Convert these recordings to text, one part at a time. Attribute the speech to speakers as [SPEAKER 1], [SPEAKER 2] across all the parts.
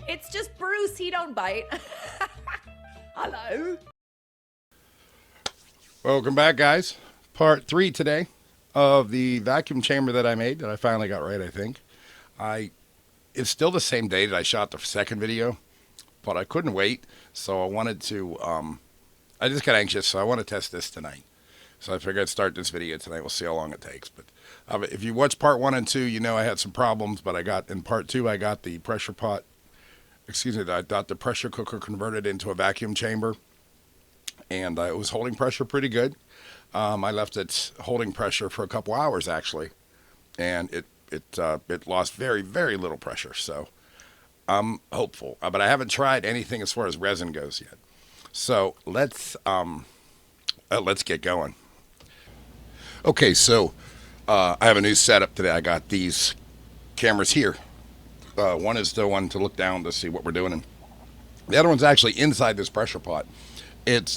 [SPEAKER 1] It's just Bruce. He don't bite. Hello.
[SPEAKER 2] Welcome back, guys. Part 3 today of the vacuum chamber that I made that I finally got right, I think. It's still the same day that I shot the second video, but I couldn't wait, so I wanted to, I just got anxious, so I want to test this tonight. So I figured I'd start this video tonight. We'll see how long it takes. But if you watch part 1 and 2, you know I had some problems, but in part 2, I got the pressure pot, I got the pressure cooker converted into a vacuum chamber, and it was holding pressure pretty good. I left it holding pressure for a couple hours, actually, and it lost very, very little pressure, so I'm hopeful. But I haven't tried anything as far as resin goes yet. So let's get going. Okay, so I have a new setup today. I got these cameras here. One is the one to look down to see what we're doing, and the other one's actually inside this pressure pot. It's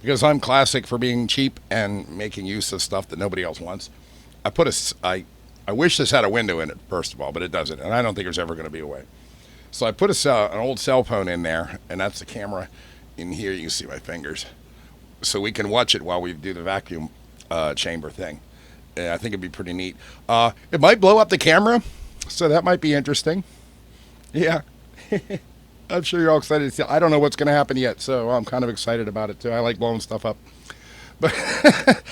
[SPEAKER 2] because I'm classic for being cheap and making use of stuff that nobody else wants. I wish this had a window in it, first of all, but it doesn't, and I don't think there's ever going to be a way. So I put an old cell phone in there, and that's the camera. In here, you can see my fingers, so we can watch it while we do the vacuum chamber thing. And I think it'd be pretty neat. It might blow up the camera, so that might be interesting. Yeah. I'm sure you're all excited to see. I don't know what's going to happen yet, so I'm kind of excited about it too. I like blowing stuff up. But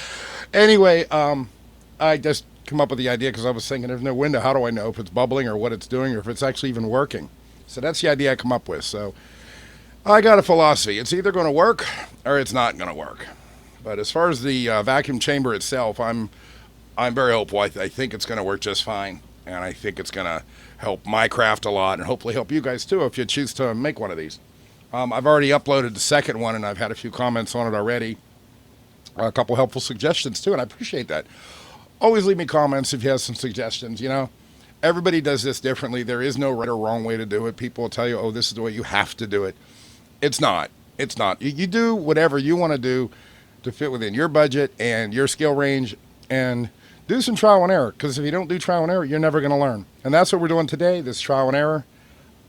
[SPEAKER 2] anyway, I just come up with the idea because I was thinking there's no window. How do I know if it's bubbling or what it's doing or if it's actually even working? So that's the idea I come up with. So I got a philosophy. It's either going to work or it's not going to work. But as far as the vacuum chamber itself, I'm very hopeful. I think it's going to work just fine. And I think it's going to help my craft a lot and hopefully help you guys too if you choose to make one of these. I've already uploaded the second one and I've had a few comments on it already. A couple helpful suggestions too, and I appreciate that. Always leave me comments if you have some suggestions. You know, everybody does this differently. There is no right or wrong way to do it. People will tell you, oh, this is the way you have to do it. It's not. It's not. You do whatever you want to do to fit within your budget and your skill range, and do some trial and error, because if you don't do trial and error, you're never going to learn. And that's what we're doing today, this trial and error.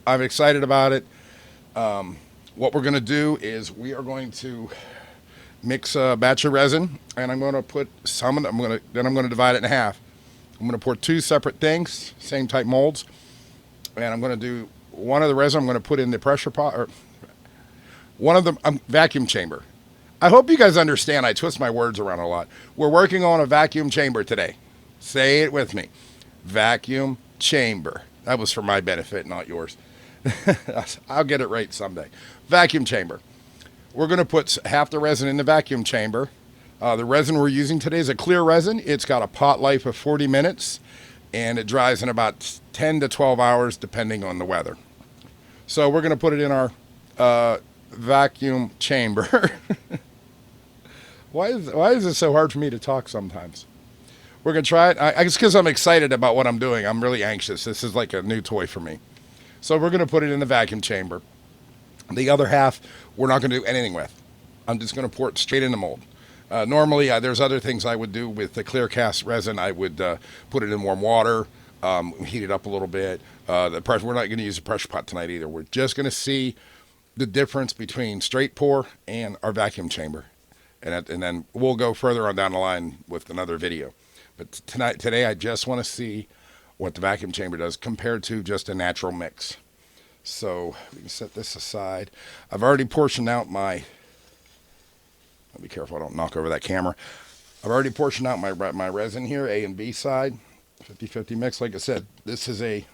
[SPEAKER 2] I'm excited about it. What we're going to do is we are going to mix a batch of resin, and I'm going to put some, then I'm going to divide it in half. I'm going to pour 2 separate things, same type molds, and I'm going to do one of the resin I'm going to put in the pressure pot, or one of the vacuum chamber. I hope you guys understand I twist my words around a lot. We're working on a vacuum chamber today. Say it with me. Vacuum chamber. That was for my benefit, not yours. I'll get it right someday. Vacuum chamber. We're going to put half the resin in the vacuum chamber. The resin we're using today is a clear resin. It's got a pot life of 40 minutes, and it dries in about 10 to 12 hours, depending on the weather. So we're going to put it in our vacuum chamber. Why is it so hard for me to talk sometimes? We're going to try it. I guess because I'm excited about what I'm doing. I'm really anxious. This is like a new toy for me. So we're going to put it in the vacuum chamber. The other half, we're not going to do anything with. I'm just going to pour it straight in the mold. Normally, there's other things I would do with the clear cast resin. I would put it in warm water, heat it up a little bit. We're not going to use a pressure pot tonight either. We're just going to see the difference between straight pour and our vacuum chamber. And then we'll go further on down the line with another video. But today, I just want to see what the vacuum chamber does compared to just a natural mix. So we can set this aside. I've already portioned out my, I'll be careful I don't knock over that camera. I've already portioned out my resin here, A and B side, 50-50 mix. Like I said, this is a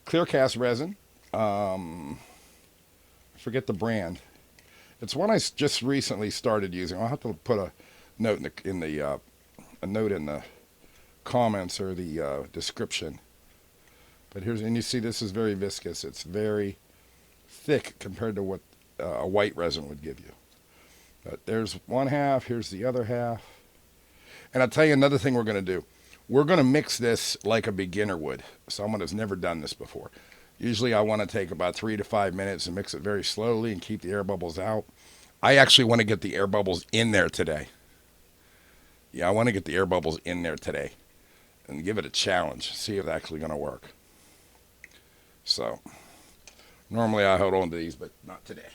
[SPEAKER 2] clear cast resin. I forget the brand. It's one I just recently started using. I'll have to put a note in the comments or the description. But and you see this is very viscous. It's very thick compared to what a white resin would give you. But there's one half, here's the other half. And I'll tell you another thing we're going to do. We're going to mix this like a beginner would. Someone who's never done this before. Usually I want to take about 3 to 5 minutes and mix it very slowly and keep the air bubbles out. I actually want to get the air bubbles in there today. Yeah, I want to get the air bubbles in there today and give it a challenge. See if it's actually going to work. So Normally I hold on to these, but not today.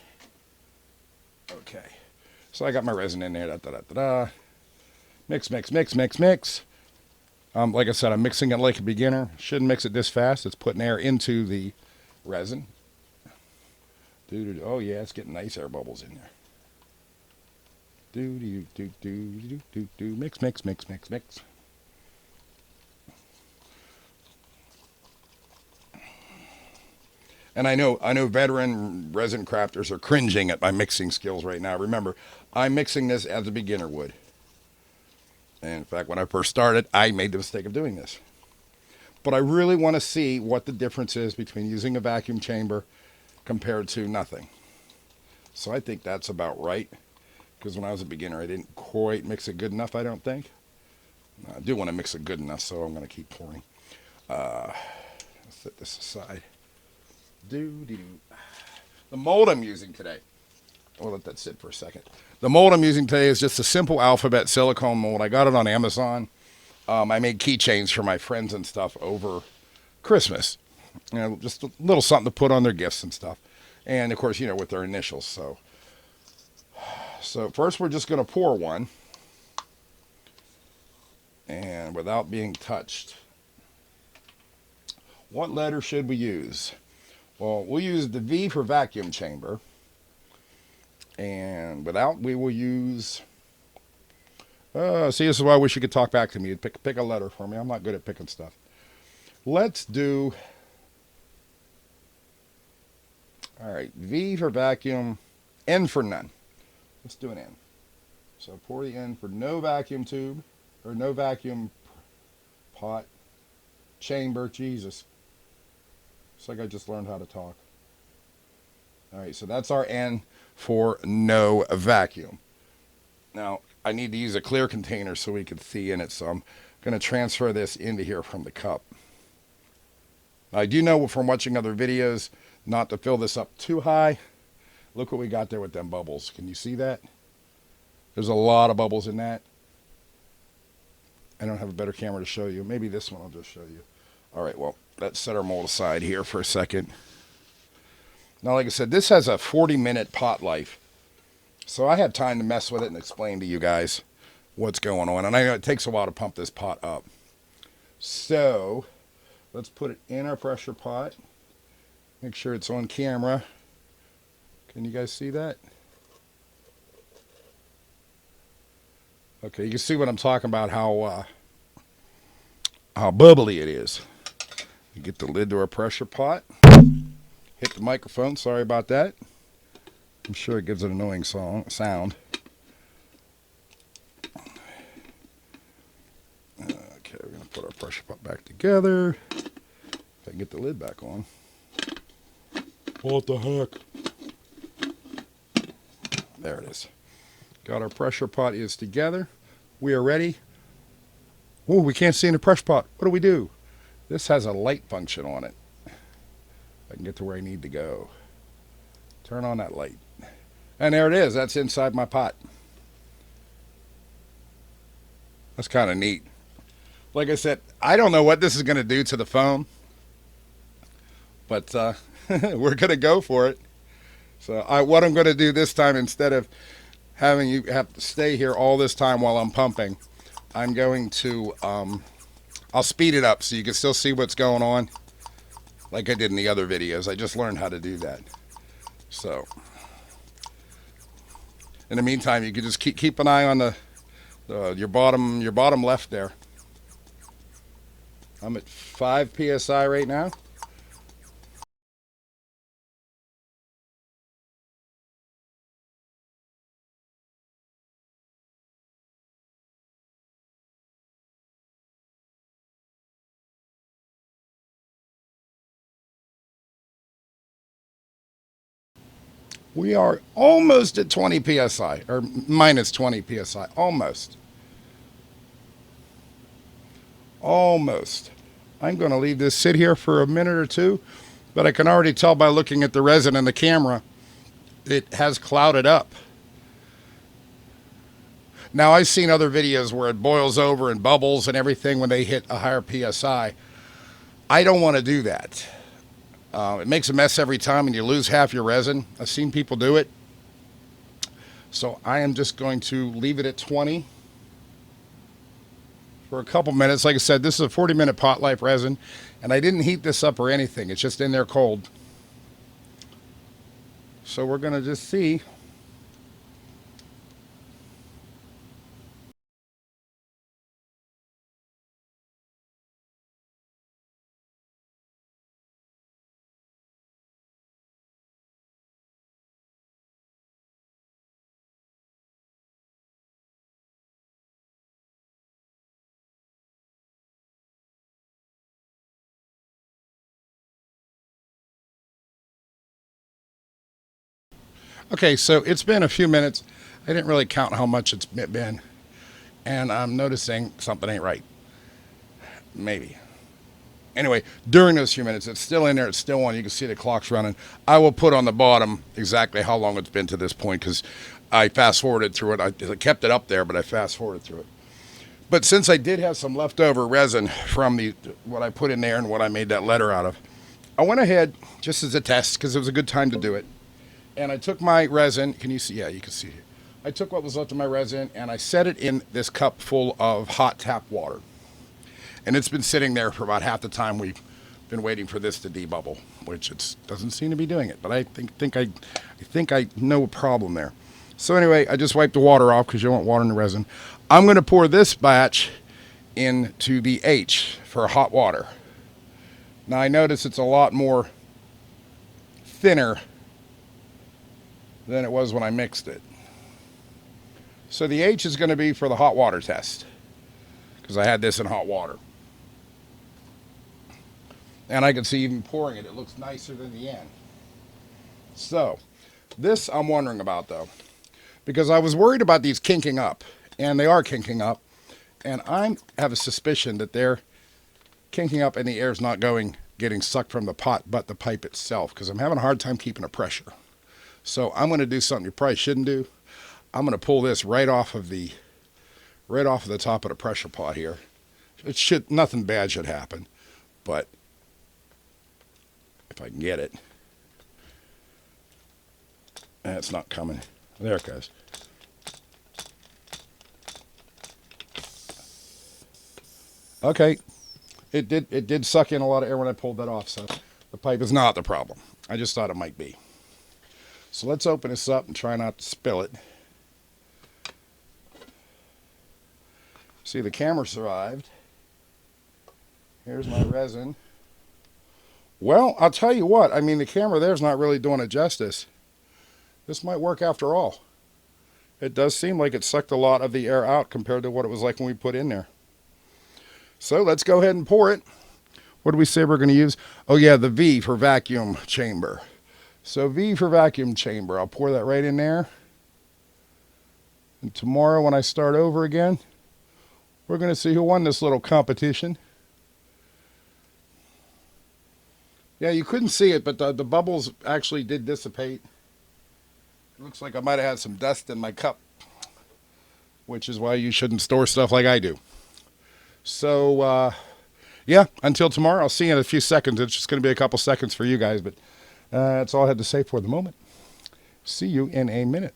[SPEAKER 2] Okay. So I got my resin in there. Da, da, da, da, da. Mix, mix, mix, mix, mix. Like I said, I'm mixing it like a beginner. Shouldn't mix it this fast. It's putting air into the resin. Oh yeah, it's getting nice air bubbles in there. Mix, mix, mix, mix, mix. And I know veteran resin crafters are cringing at my mixing skills right now. Remember, I'm mixing this as a beginner would. And in fact, when I first started, I made the mistake of doing this. But I really want to see what the difference is between using a vacuum chamber compared to nothing. So I think that's about right. Because when I was a beginner, I didn't quite mix it good enough, I don't think. I do want to mix it good enough, so I'm going to keep pouring. Let's set this aside. The mold I'm using today, I'll let that sit for a second. The mold I'm using today is just a simple alphabet silicone mold. I got it on Amazon. I made keychains for my friends and stuff over Christmas. You know, just a little something to put on their gifts and stuff. And of course, you know, with their initials. So first we're just going to pour one. And without being touched. What letter should we use? Well, we'll use the V for vacuum chamber. And without, we will use... see, this is why I wish you could talk back to me. Pick a letter for me. I'm not good at picking stuff. Let's do... All right, V for vacuum, N for none. Let's do an N. So pour the N for no vacuum tube, or no vacuum pot, chamber, Jesus. It's like I just learned how to talk. All right, so that's our N for no vacuum. Now, I need to use a clear container so we can see in it, so I'm going to transfer this into here from the cup. I do know from watching other videos not to fill this up too high. Look what we got there with them bubbles. Can you see that? There's a lot of bubbles in that. I don't have a better camera to show you. Maybe this one I'll just show you. All right, well, let's set our mold aside here for a second. Now, like I said, this has a 40-minute pot life. So I had time to mess with it and explain to you guys what's going on. And I know it takes a while to pump this pot up. So let's put it in our pressure pot. Make sure it's on camera. Can you guys see that? Okay, you can see what I'm talking about, how bubbly it is. You get the lid to our pressure pot. Hit the microphone, sorry about that. I'm sure it gives an annoying sound. Okay, we're going to put our pressure pot back together. If I can get the lid back on. What the heck? There it is. Got our pressure pot is together. We are ready. Oh, we can't see in the pressure pot. What do we do? This has a light function on it. I can get to where I need to go. Turn on that light. And there it is. That's inside my pot. That's kind of neat. Like I said, I don't know what this is going to do to the phone. But we're going to go for it. So what I'm going to do this time, instead of having you have to stay here all this time while I'm pumping, I'm going to, I'll speed it up so you can still see what's going on like I did in the other videos. I just learned how to do that. So in the meantime, you can just keep an eye on your bottom left there. I'm at 5 psi right now. We are almost at 20 psi, or minus 20 psi, almost. Almost. I'm going to leave this sit here for a minute or two, but I can already tell by looking at the resin in the camera, it has clouded up. Now, I've seen other videos where it boils over and bubbles and everything when they hit a higher psi. I don't want to do that. It makes a mess every time and you lose half your resin. I've seen people do it. So I am just going to leave it at 20 for a couple minutes. Like I said, this is a 40-minute pot life resin, and I didn't heat this up or anything. It's just in there cold. So we're going to just see. Okay, so it's been a few minutes. I didn't really count how much it's been, and I'm noticing something ain't right. Maybe. Anyway, during those few minutes, it's still in there. It's still on. You can see the clock's running. I will put on the bottom exactly how long it's been to this point because I fast forwarded through it. I kept it up there, but I fast forwarded through it. But since I did have some leftover resin from what I put in there and what I made that letter out of, I went ahead just as a test because it was a good time to do it. And I took my resin. Can you see? Yeah, you can see it. I took what was left of my resin and I set it in this cup full of hot tap water. And it's been sitting there for about half the time we've been waiting for this to debubble, which it doesn't seem to be doing it. But I think I know a problem there. So anyway, I just wiped the water off because you don't want water in the resin. I'm going to pour this batch into the H for hot water. Now I notice it's a lot more thinner than it was when I mixed it. So the H is going to be for the hot water test because I had this in hot water. And I can see even pouring it, it looks nicer than the N. So this I'm wondering about though, because I was worried about these kinking up, and they are kinking up, and I have a suspicion that they're kinking up and the air's not getting sucked from the pot but the pipe itself, because I'm having a hard time keeping a pressure. So I'm going to do something you probably shouldn't do. I'm going to pull this right off of the top of the pressure pot here. Nothing bad should happen, but if I can get it, and it's not coming. There it goes. Okay, it did suck in a lot of air when I pulled that off, so the pipe is not the problem. I just thought it might be. So let's open this up and try not to spill it. See, the camera survived. Here's my resin. Well, I'll tell you what, I mean, the camera there's not really doing it justice. This might work after all. It does seem like it sucked a lot of the air out compared to what it was like when we put in there. So let's go ahead and pour it. What do we say we're going to use? Oh yeah, the V for vacuum chamber. So V for vacuum chamber. I'll pour that right in there. And tomorrow when I start over again, we're going to see who won this little competition. Yeah, you couldn't see it, but the bubbles actually did dissipate. It looks like I might have had some dust in my cup, which is why you shouldn't store stuff like I do. So, yeah, until tomorrow, I'll see you in a few seconds. It's just going to be a couple seconds for you guys, but that's all I had to say for the moment. See you in a minute.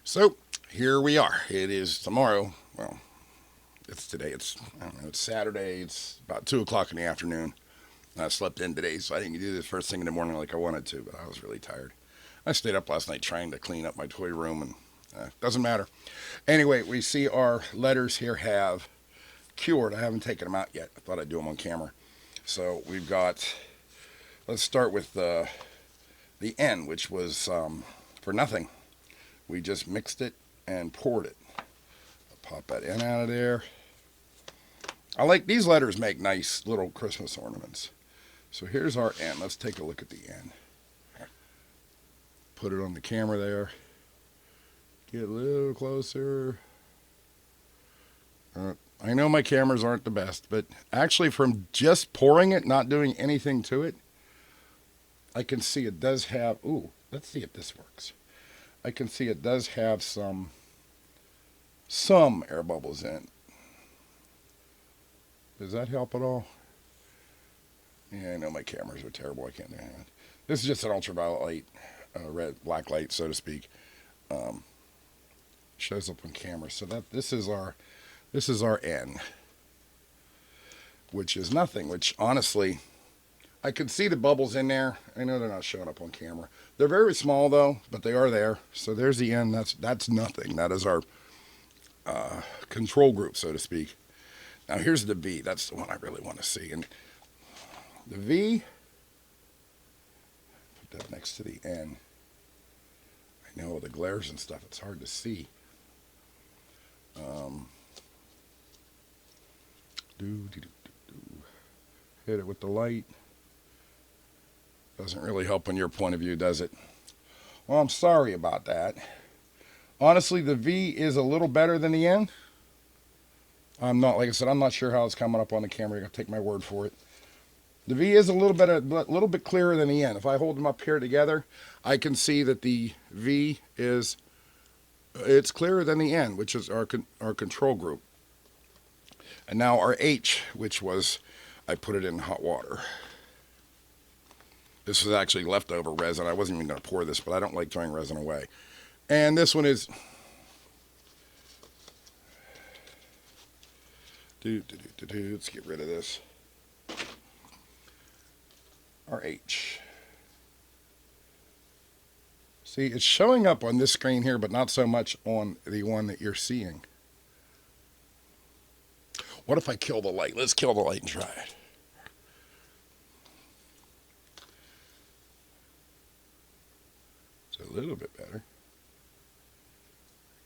[SPEAKER 2] So, here we are. It is tomorrow. Well, it's today. I don't know, it's Saturday. It's about 2 o'clock in the afternoon. I slept in today, so I didn't do this first thing in the morning like I wanted to, but I was really tired. I stayed up last night trying to clean up my toy room, and doesn't matter. Anyway, we see our letters here have cured. I haven't taken them out yet. I thought I'd do them on camera. So we've got, let's start with the N, which was for nothing. We just mixed it and poured it. I'll pop that N out of there. I like these letters, make nice little Christmas ornaments. So here's our N. Let's take a look at the N. Put it on the camera there. Get a little closer. I know my cameras aren't the best, but actually from just pouring it, not doing anything to it, I can see it does have, ooh, let's see if this works. I can see it does have some some air bubbles in. Does that help at all? Yeah, I know my cameras are terrible. I can't do that. This is just an ultraviolet light, black light, so to speak. Shows up on camera. So that this is our N, which is nothing. Which honestly, I could see the bubbles in there. I know they're not showing up on camera. They're very small though, but they are there. So there's the N. That's nothing. That is our control group, so to speak. Now here's the V. That's the one I really want to see. And the V, put that next to the N. I know with the glares and stuff, it's hard to see. Hit it with the light. Doesn't really help on your point of view, does it? Well, I'm sorry about that. Honestly, the V is a little better than the N. I'm not, like I said, I'm not sure how it's coming up on the camera. You gotta take my word for it. The V is a little bit clearer than the N. If I hold them up here together, I can see that the V is, it's clearer than the N, which is our control group. And now our H, which was, I put it in hot water. This was actually leftover resin. I wasn't even going to pour this, but I don't like throwing resin away. And this one is, let's get rid of this. Our H. See, it's showing up on this screen here, but not so much on the one that you're seeing. What if I kill the light? Let's kill the light and try it. It's a little bit better.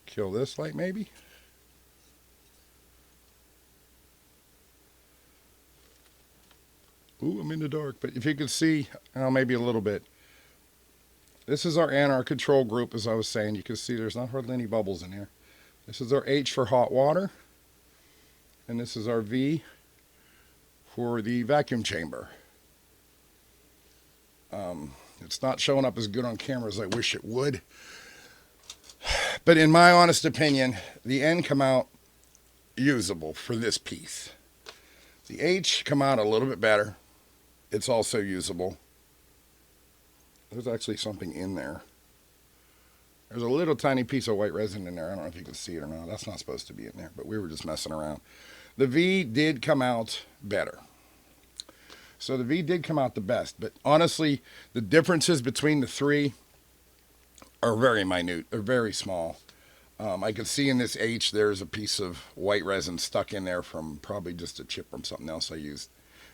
[SPEAKER 2] Kill this light maybe. Ooh, I'm in the dark, but if you could see, maybe a little bit. This is our N, our control group, as I was saying. You can see there's not hardly any bubbles in here. This is our H for hot water. And this is our V for the vacuum chamber. It's not showing up as good on camera as I wish it would. But in my honest opinion, the N come out usable for this piece. The H come out a little bit better. It's also usable. There's actually something in there. There's a little tiny piece of white resin in there. I don't know if you can see it or not. That's not supposed to be in there, but we were just messing around. The V did come out better. So the V did come out the best, but honestly, the differences between the three are very minute. They're very small. I can see in this H, there's a piece of white resin stuck in there from probably just a chip from something else I used.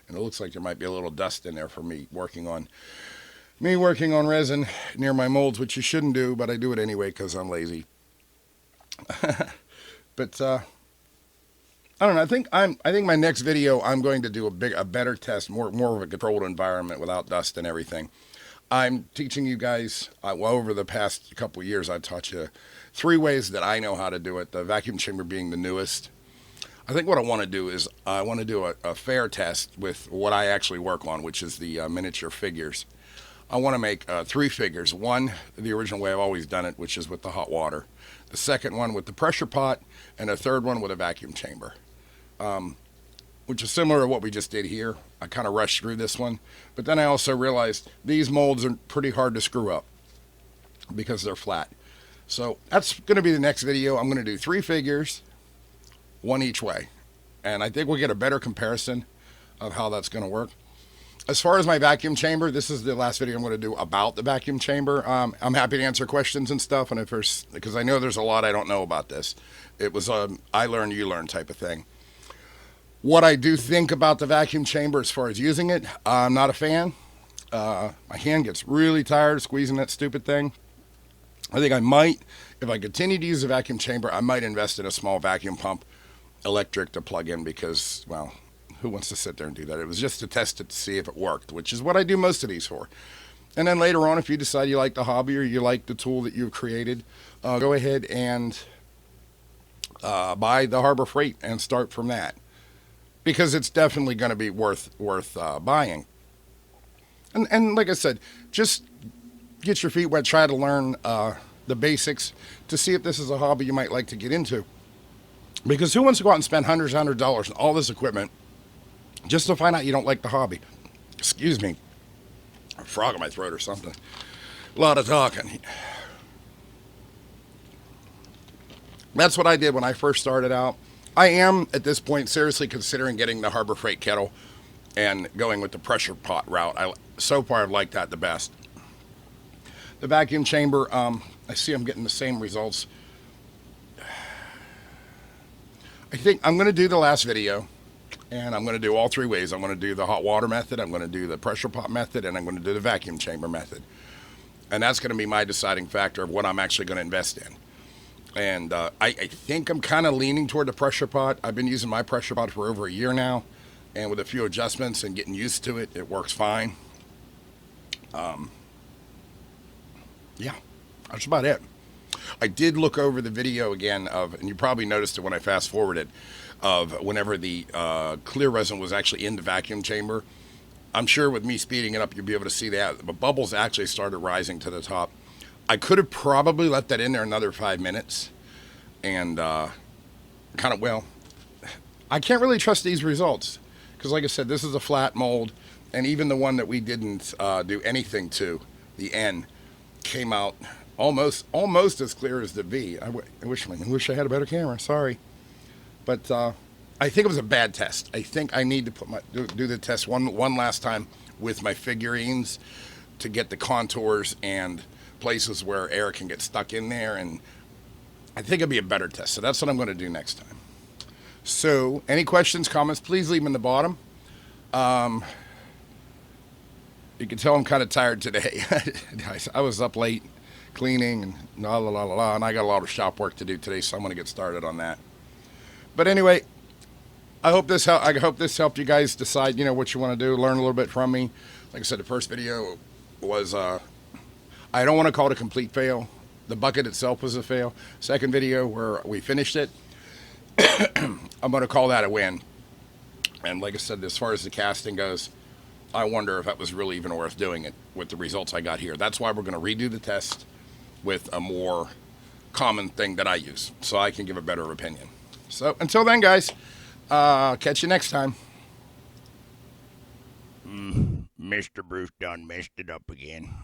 [SPEAKER 2] And it looks like there might be a little dust in there for me working on resin near my molds, which you shouldn't do, but I do it anyway because I'm lazy. But I don't know. I think my next video I'm going to do a better test, more of a controlled environment without dust and everything. I'm teaching you guys, over the past couple of years, I've taught you 3 ways that I know how to do it, the vacuum chamber being the newest. I think what I want to do is I want to do a fair test with what I actually work on, which is the miniature figures. I want to make 3 figures. One, the original way I've always done it, which is with the hot water. The second one with the pressure pot, and a third one with a vacuum chamber. Which is similar to what we just did here. I kind of rushed through this one, but then I also realized these molds are pretty hard to screw up because they're flat. So that's going to be the next video. I'm going to do 3 figures, 1 each way, and I think we'll get a better comparison of how that's going to work. As far as my vacuum chamber, this is the last video I'm going to do about the vacuum chamber. I'm happy to answer questions and stuff, and because I know there's a lot I don't know about this. It was I learn, you learn type of thing. What I do think about the vacuum chamber as far as using it, I'm not a fan. My hand gets really tired squeezing that stupid thing. I think I might, if I continue to use the vacuum chamber, I might invest in a small vacuum pump, electric, to plug in because, well, who wants to sit there and do that? It was just to test it to see if it worked, which is what I do most of these for. And then later on, if you decide you like the hobby or you like the tool that you've created, go ahead and buy the Harbor Freight and start from that. Because it's definitely going to be worth buying. And like I said, just get your feet wet, try to learn the basics to see if this is a hobby you might like to get into. Because who wants to go out and spend hundreds of dollars on all this equipment just to find out you don't like the hobby? Excuse me. A frog in my throat or something. A lot of talking. That's what I did when I first started out. I am, at this point, seriously considering getting the Harbor Freight kettle and going with the pressure pot route. So far, I've liked that the best. The vacuum chamber, I see I'm getting the same results. I think I'm going to do the last video, and I'm going to do all three ways. I'm going to do the hot water method, I'm going to do the pressure pot method, and I'm going to do the vacuum chamber method. And that's going to be my deciding factor of what I'm actually going to invest in. And I think I'm kind of leaning toward the pressure pot. I've been using my pressure pot for over a year now, and with a few adjustments and getting used to it, it works fine. Yeah, that's about it. I did look over the video again of, and you probably noticed it when I fast forwarded, of whenever the clear resin was actually in the vacuum chamber. I'm sure with me speeding it up, you'll be able to see that. But bubbles actually started rising to the top. I could have probably let that in there another 5 minutes. And I can't really trust these results. Because like I said, this is a flat mold. And even the one that we didn't do anything to, the N, came out almost as clear as the V. I wish I had a better camera. Sorry. But I think it was a bad test. I think I need to do the test one last time with my figurines to get the contours and places where air can get stuck in there, and I think it'll be a better test. So that's what I'm going to do next time. So any questions, comments, please leave them in the bottom. You can tell I'm kind of tired today. I was up late cleaning and and I got a lot of shop work to do today, so I'm going to get started on that. But anyway, I hope this helped you guys decide, what you want to do, learn a little bit from me. Like I said, the first video was I don't want to call it a complete fail. The bucket itself was a fail. Second video where we finished it, I'm going to call that a win. And like I said, as far as the casting goes, I wonder if that was really even worth doing it with the results I got here. That's why we're going to redo the test with a more common thing that I use, so I can give a better opinion. So until then, guys, catch you next time. Mr. Bruce done messed it up again.